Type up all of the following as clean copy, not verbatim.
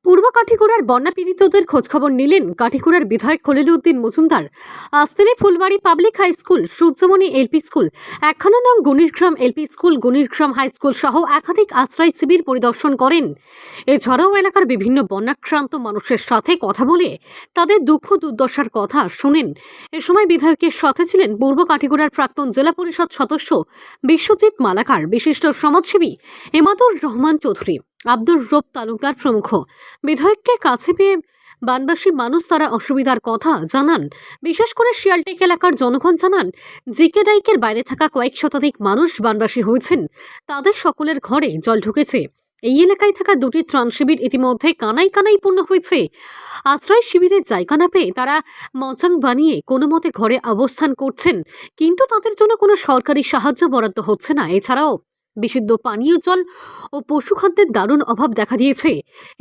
পূর্ব কাঠিগড়ার বন্যা পীড়িতদের খোঁজখবর নিলেন কাঠিগড়ার বিধায়ক খলিল উদ্দিন মজুমদার। আজ তিনি Phulbari public high school, Suryamani LP school, ৫১ নং Ganirgram LP school, Ganirgram high school সহ একাধিক আশ্রয় শিবির পরিদর্শন করেন। এছাড়াও এলাকার বিভিন্ন বন্যাক্রান্ত মানুষের সাথে কথা বলে তাদের দুঃখ দুর্দশার কথা শোনেন। এ সময় বিধায়কের সাথে ছিলেন পূর্ব কাঠিগড়ার প্রাক্তন জেলা পরিষদ সদস্য বিশ্বজিৎ মালাকার, বিশিষ্ট সমাজসেবী এমাদুর রহমান চৌধুরী, আব্দুর রব তালুকদার প্রমুখ। বিধায়ককে কাছে পেয়ে বানবাসী মানুষ তারা অসুবিধার কথা জানান। বিশেষ করে শিয়ালটেক এলাকার জনগণ জানান, জিকে ডাইকের বাইরে থাকা কয়েক শতাধিক মানুষ বানবাসী হয়েছেন, তাদের সকলের ঘরে জল ঢুকেছে। এই এলাকায় থাকা দুটি ত্রাণ শিবির ইতিমধ্যে কানাই কানাই পূর্ণ হয়েছে। আশ্রয় শিবিরের জায়গা না পেয়ে তারা মচাং বানিয়ে কোনো মতে ঘরে অবস্থান করছেন, কিন্তু তাদের জন্য কোনো সরকারি সাহায্য বরাদ্দ হচ্ছে না। এছাড়াও বিশুদ্ধ পানীয় জল ও পশুখাদ্যের দারুণ অভাব দেখা দিয়েছে।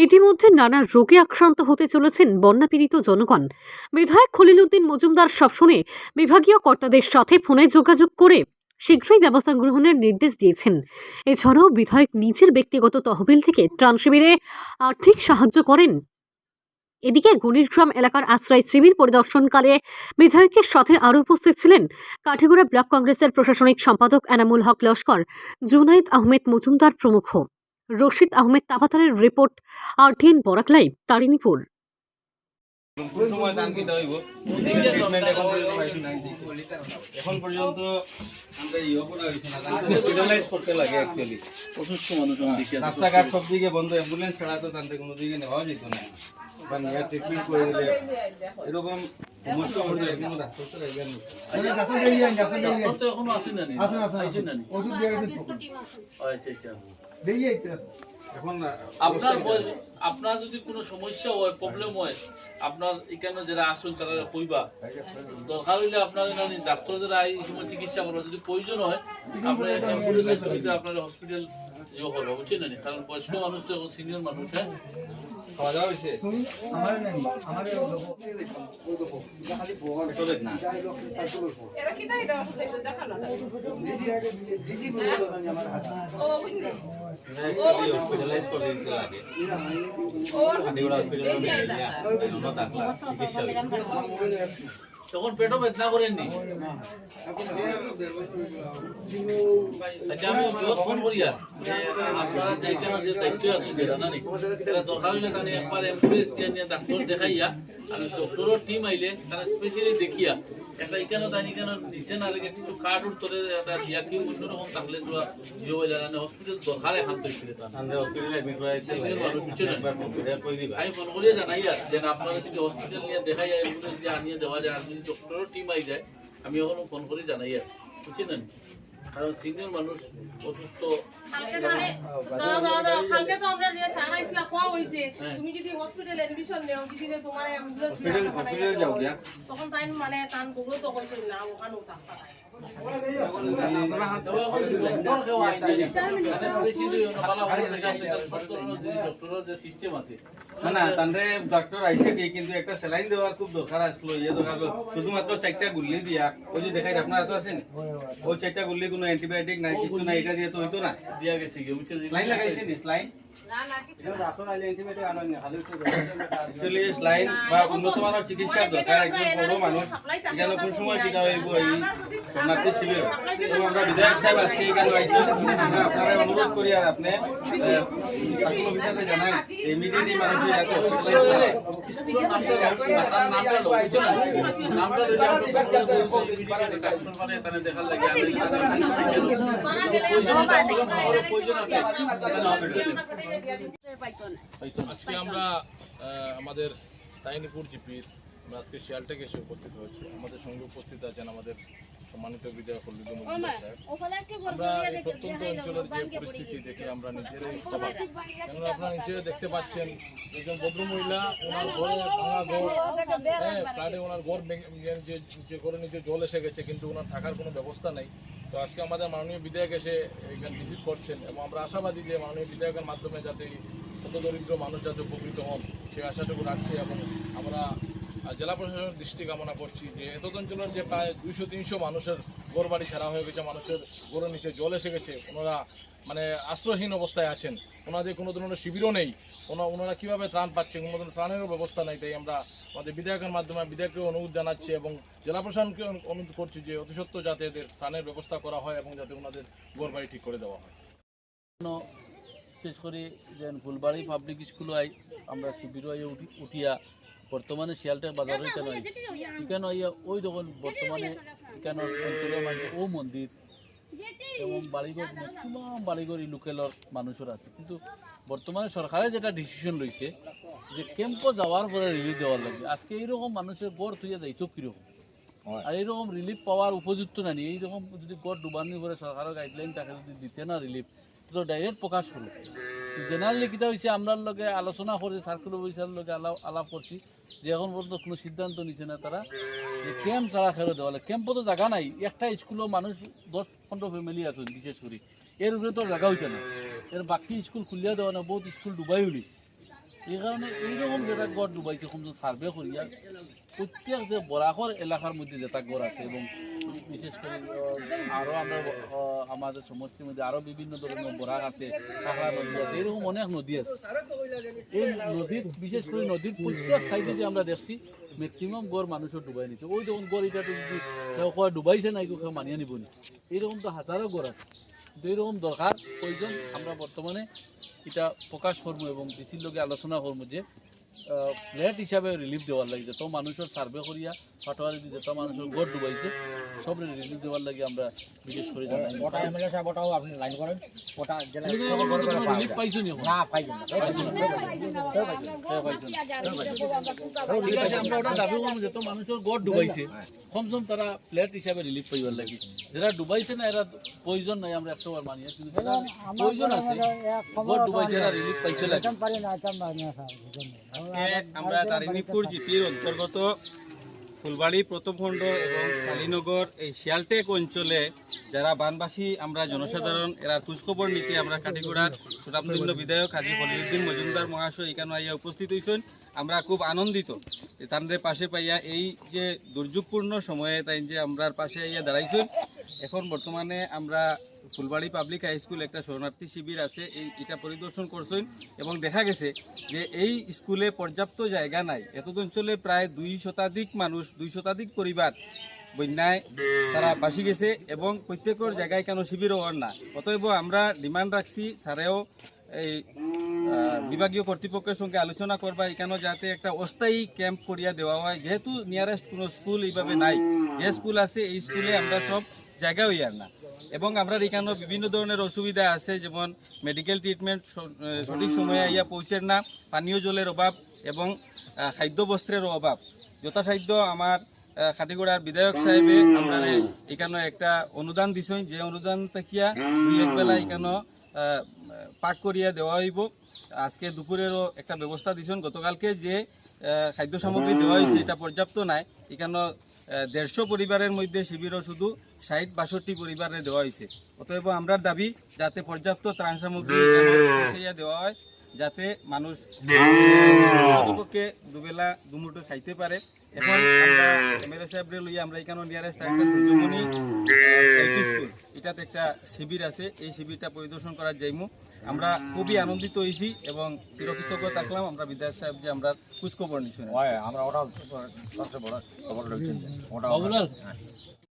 ইতিমধ্যে নানা রোগে আক্রান্ত হতে চলেছেন বন্যাপীড়িত জনগণ। বিধায়ক খলিল উদ্দিন মজুমদার সব শুনে বিভাগীয় কর্তাদের সাথে ফোনে যোগাযোগ করে শীঘ্রই ব্যবস্থা গ্রহণের নির্দেশ দিয়েছেন। এছাড়াও বিধায়ক নিজের ব্যক্তিগত তহবিল থেকে ত্রাণ শিবিরে আর্থিক সাহায্য করেন। এদিকে গণিরগ্রাম এলাকার আশ্রয় শিবির পরিদর্শনকালে বিধায়কের সাথে আরও উপস্থিত ছিলেন কাঠিগড়া ব্লক কংগ্রেসের প্রশাসনিক সম্পাদক এনামুল হক লস্কর, জুনাইদ আহমেদ মজুমদার প্রমুখ। রশিদ আহমেদ তাবাতারের report, RTN Barak live, Tarinipur. এখন পর্যন্ত রাস্তাঘাট সব দিকে বন্ধ, অ্যাম্বুলেন্স ছাড়া তো তান্তে কোনো দিকে নেওয়া যেত না, বা নিয়ে ট্রিটমেন্ট করে দিলে এরকম সমস্যা হলে এখনো ডাক্তার তো রাখবেন। এখন আপনার যদি কোনো সমস্যা হয়, প্রবলেম হয়, আপনার এখানে যারা আসুন তারা কইবা, দরকার হইলে আপনার ডাক্তার যারা এই সময় চিকিৎসা করবে, যদি প্রয়োজন হয় আপনার অ্যাম্বুলেন্সের সুবিধা আপনার হসপিটাল ইয়ে করবো, বুঝছেন না? কারণ বয়স্ক মানুষ তো এখন সিনিয়র মানুষ। হ্যাঁ, খাওয়া দাওয়া হয়েছে? হসপিটালাইজ করে দিতে লাগে, তখন পেটও বেদনা করেননি। আচ্ছা, আমি ফোন করি আর আপনারা যেখানে যে দায়িত্ব আছেন যারা নানি দরকার হইলে তাহলে একবার অ্যাম্বুলেন্স দিয়ে নিয়ে ডাক্তার দেখাইয়া আর ডক্টরের টিম আইলে তারা স্পেশালি দেখিয়া একটা এখানে তাই এখানে নিচে না রেখে কিছু কার্ড উত্তরে একটা দিয়া কি অন্যরকম থাকলে তোরা জিও জানানে হসপিটাল দরকার এখান থেকে হসপিটালে এডমিট করা হয়েছে। আমি ফোন করিয়া জানাই আর যে আপনারা যদি হসপিটাল নিয়ে দেখাই যায়, অ্যাম্বুলেন্স দিয়ে আনিয়ে দেওয়া যায়, আর যদি ডক্টরের টিম আই যায় আমি এখনো ফোন করে জানাই আর, বুঝছেন না? কারণ সিনিয়র মানুষ অসুস্থ। তুমি যদি হসপিটালে এডমিশন নেও, তোমার তখন তাই মানে টান করবো, তখন না ওখানেও থাকতে ডাক্তার আইসে কিন্তু একটা স্যালাইন দেওয়ার খুব দরকার আসলো। ইয়ে দরকার শুধুমাত্র 4টা গুল্লি দিয়া, ওই যে দেখাই আপনার তো আছেন, ওই 4টা গুল্লি কোনো অ্যান্টিবায়োটিক নাই, কিছু নাই, এটা দিয়ে তো হইতো না। দিয়া গেছে লাইন লাগাইছেন স্লাইন লাইন বা উন্নত মানের চিকিৎসার দরকার। একজন বড় মানুষ এখানে কোন সময় বিদা হইব এই শরণার্থী শিবির, এবং আমরা বিধায়ক সাহেব আজকে এখানে আইছেন, আপনারা অনুরোধ করি আর আপনি শাসন অফিসারকে জানাই ইমিডিয়েটলি মানুষের যাতে আজকে আমরা আমাদের তারিণীপুর জিপির আমরা আজকে শিয়ালটেক এসে উপস্থিত হয়েছি। আমাদের সঙ্গে উপস্থিত আছেন আমাদের সম্মানিত বিধায়ক খলিল উদ্দিন মজুমদার সাহেব। আমরা এই প্রত্যন্ত অঞ্চলের যে পরিস্থিতি দেখে আমরা নিজেরাই অবাক, কেননা আপনারা নিজেরা দেখতে পাচ্ছেন একজন ভদ্রমহিলা, ওনার ঘরে ভাঙা ঘর, হ্যাঁ ফ্ল্যাটে ওনার ঘর যে ঘরে নিচে জল এসে গেছে, কিন্তু ওনার থাকার কোনো ব্যবস্থা নেই। তো আজকে আমাদের মাননীয় বিধায়ক এসে এখানে ভিজিট করছেন, এবং আমরা আশাবাদী যে মাননীয় বিধায়কের মাধ্যমে যাতে দরিদ্র মানুষ যাতে উপকৃত হন সেই আশাটুকু রাখছি। এবং আমরা জেলা প্রশাসনের দৃষ্টি কামনা করছি যে এত অঞ্চলের যে প্রায় 200-300 মানুষের ঘর বাড়ি ছাড়া হয়ে গেছে, মানুষের ঘরের নিচে জল এসে গেছে, ওনারা মানে আশ্রয়হীন অবস্থায় আছেন। ওনাদের কোনো ধরনের শিবিরও নেই, ওনারা কীভাবে ত্রাণ পাচ্ছে, কোনো ধরনের ত্রাণেরও ব্যবস্থা নেই। তাই আমরা আমাদের বিধায়কের মাধ্যমে বিধায়ককে অনুরোধ জানাচ্ছি এবং জেলা প্রশাসনকে অনুরোধ করছি যে অতি সত্বর যাতে এদের ত্রাণের ব্যবস্থা করা হয় এবং যাতে ওনাদের ঘর বাড়ি ঠিক করে দেওয়া হয়। বিশেষ করে যে ফুলবাড়ি পাবলিক স্কুল আমরা শিবির উঠিয়া বর্তমানে শিয়ালটেক বাজার কেন এখানে ওই যখন বর্তমানে এখানে অঞ্চলের মানুষ ও মন্দির এবং বাড়িঘর ম্যাক্সিমাম বাড়িঘর এই লোকেলর মানুষের আছে, কিন্তু বর্তমানে সরকারের যেটা ডিসিশন রয়েছে যে ক্যাম্পে যাওয়ার পরে রিলিফ দেওয়ার লাগে। আজকে এইরকম মানুষের গড় তুইয়া যাইতো কীরকম, আর এইরকম রিলিফ পাওয়ার উপযুক্ত না নিয়ে এইরকম যদি গড় ডুবানির পরে সরকারের গাইডলাইন তাকে যদি দিতে না রিলিফ তো ডাইরেক্ট প্রকাশ করলো। জেনারেলি কিতা হয়েছে আমরার লগে আলোচনা করে সার্কুল অফিসার লগে আলাপ করছি যে এখন পর্যন্ত কোনো সিদ্ধান্ত নিচ্ছে না তারা যে ক্যাম্প ছাড়া খেলে দেওয়া লাগে। ক্যাম্পও তো জায়গা নাই, একটা স্কুলও মানুষ 10-15 ফ্যামিলি আছে বিশেষ করে, এর উপরে তো জায়গা হইতে না, এর বাকি স্কুল খুলিয়া দেওয়া না, বহুত স্কুল ডুবাই উলিস। এই কারণে এইরকম যেটা গড় ডুবাইছে কমসে সার্ভে করিয়া প্রত্যেক যে বরাকর এলাকার মধ্যে যেটা গড় আছে এবং বিশেষ করে আরও আমরা আমাদের সমষ্টির মধ্যে আরও বিভিন্ন ধরনের বরাক আছে, পাহাড় নদী আছে, এরকম অনেক নদী আছে। এই নদীর বিশেষ করে নদীর প্রত্যেক সাইডে যে আমরা দেখছি ম্যাক্সিমাম গড় মানুষের ডুবাই নিচ্ছে। ওই যখন গড় এটা যদি কেউ ডুবাইছে না কেউ মানিয়ে নিব না, এইরকম তো হাজারো গড় আছে। কিন্তু এইরকম দরকার প্রয়োজন আমরা বর্তমানে এটা প্রকাশ করবো এবং ডিসির লগে আলোচনা করবো যে ফ্ল্যাট হিসাবে রিলিফ দেওয়ার লাগে, যত মানুষের সার্ভে করিয়া পাটোয়ারি যত মানুষের গড় ডুবাইছে সব রিলিফ দেওয়ার লাগে আমরা বিশেষ করে জানাই। রিলিফ পাইছো নি? ঠিক আছে, আমরা ওটা দাবি করবো যত মানুষের গড় ডুবাইছে কমসম তারা ফ্ল্যাট হিসাবে রিলিফ পাইবার লাগে। যারা ডুবাইছে না এরা প্রয়োজন নাই, আমরা একটা মানিয়ে, কিন্তু প্রয়োজন আছে গড় ডুবাইছে এরা রিলিফ পাইতে লাগে। আমরা তারিণীপুর জিপির অন্তর্গত ফুলবাড়ি প্রথম খণ্ড এবং শালীনগর এই শিয়ালটেক অঞ্চলে যারা বানবাসী আমরা জনসাধারণ এরা খোঁজখবর নিতে আমরা কাটিগড়ার সুনামধন্য বিধায়ক হাজী খলিলুদ্দিন মজুমদার মহাশয় এখানে আইয়া উপস্থিত হয়েছেন। আমরা খুব আনন্দিত তাদের পাশে পাইয়া, এই যে দুর্যোগপূর্ণ সময়ে তাই যে আমরার পাশে আইয়া দাঁড়াইছেন। এখন বর্তমানে আমরা ফুলবাড়ি পাবলিক হাই স্কুল একটা শরণার্থী শিবির আছে, এটা পরিদর্শন করছেন এবং দেখা গেছে যে এই স্কুলে পর্যাপ্ত জায়গা নাই। এত অঞ্চলে প্রায় 2 শতাধিক মানুষ, 2 শতাধিক পরিবার বন্যায় তারা বাসি গেছে এবং প্রত্যেকের জায়গায় কেন শিবির হওয়ার না। অতএব আমরা ডিমান্ড রাখছি স্যারেও এই বিভাগীয় কর্তৃপক্ষের সঙ্গে আলোচনা করবা এখানে যাতে একটা অস্থায়ী ক্যাম্প করিয়া দেওয়া হয়, যেহেতু নিয়ারেস্ট কোনো স্কুল এইভাবে নাই। যে স্কুল আছে এই স্কুলে আমরা সব জায়গা হইয়ার না এবং আমরা এখানেও বিভিন্ন ধরনের অসুবিধা আছে, যেমন মেডিকেল ট্রিটমেন্ট সঠিক সময়ে আইয়া পৌঁছের না, পানীয় জলের অভাব এবং খাদ্য বস্ত্রের অভাব। যথাসাধ্য আমার খাটিগড়ার বিধায়ক সাহেবে আমরা এখানে একটা অনুদান দিছেন, যে অনুদান থাকিয়া 2-1 বেলা এখানে পাক করিয়া দেওয়া হইব। আজকে দুপুরেরও একটা ব্যবস্থা দিছেন। গতকালকে যে খাদ্য সামগ্রী দেওয়া হয়েছে এটা পর্যাপ্ত নাই, এখানে 150 পরিবারের মধ্যে শিবিরও শুধু 60-62 পরিবারে দেওয়া হয়েছে। অতএব আমরা দাবি যাতে পর্যাপ্ত ত্রাণ সামগ্রী দেওয়া হয়, যাতে মানুষ পক্ষে দুবেলা দুমুঠো খাইতে পারে। এখন আমরা এমএলএ সাহেবরে লইয়া আমরা এখানে নিয়ারেস্ট একটা সূর্যমণি এলপি স্কুল এটাতে একটা শিবির আছে, এই শিবিরটা পরিদর্শন করার যাইমু। আমরা খুবই আনন্দিত হয়েছি এবং চিরকৃতজ্ঞ থাকলাম আমরা বিধায়ক সাহেব যে আমরা খোঁজখবর নিচ্ছি। আমরা ওটা সবচেয়ে বড় খবর